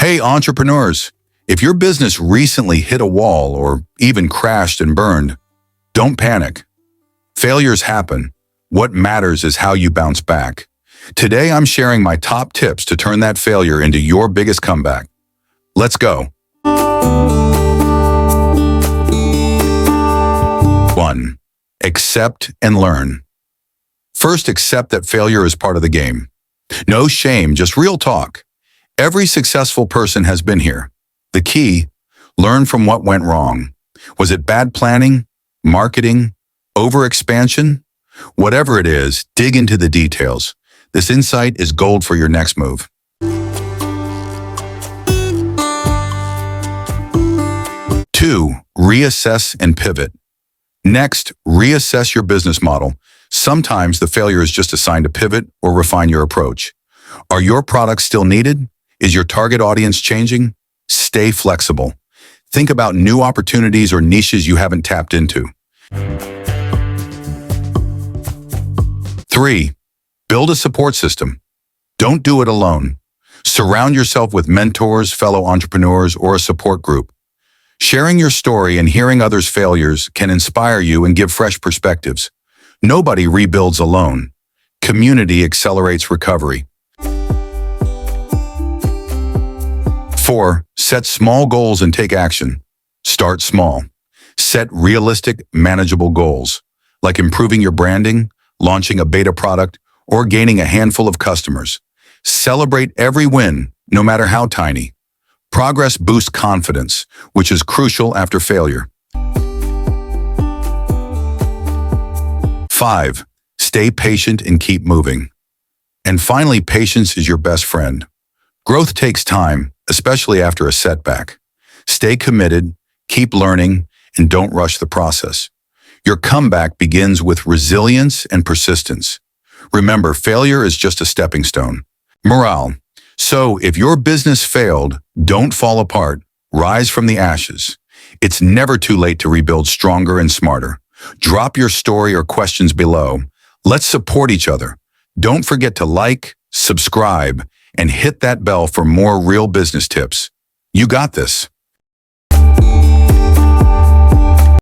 Hey, entrepreneurs, if your business recently hit a wall or even crashed and burned, don't panic. Failures happen. What matters is how you bounce back. Today, I'm sharing my top tips to turn that failure into your biggest comeback. Let's go. 1. Accept and learn. First, accept that failure is part of the game. No shame, just real talk. Every successful person has been here. The key, learn from what went wrong. Was it bad planning, marketing, overexpansion? Whatever it is, dig into the details. This insight is gold for your next move. 2. Reassess and pivot. Next, reassess your business model. Sometimes the failure is just a sign to pivot or refine your approach. Are your products still needed? Is your target audience changing? Stay flexible. Think about new opportunities or niches you haven't tapped into. 3. Build a support system. Don't do it alone. Surround yourself with mentors, fellow entrepreneurs, or a support group. Sharing your story and hearing others' failures can inspire you and give fresh perspectives. Nobody rebuilds alone. Community accelerates recovery. 4. Set small goals and take action. Start small. Set realistic, manageable goals, like improving your branding, launching a beta product, or gaining a handful of customers. Celebrate every win, no matter how tiny. Progress boosts confidence, which is crucial after failure. 5. Stay patient and keep moving. And finally, patience is your best friend. Growth takes time, especially after a setback. Stay committed, keep learning, and don't rush the process. Your comeback begins with resilience and persistence. Remember, failure is just a stepping stone. Morale. So, if your business failed, don't fall apart. Rise from the ashes. It's never too late to rebuild stronger and smarter. Drop your story or questions below. Let's support each other. Don't forget to like, subscribe, and hit that bell for more real business tips. You got this.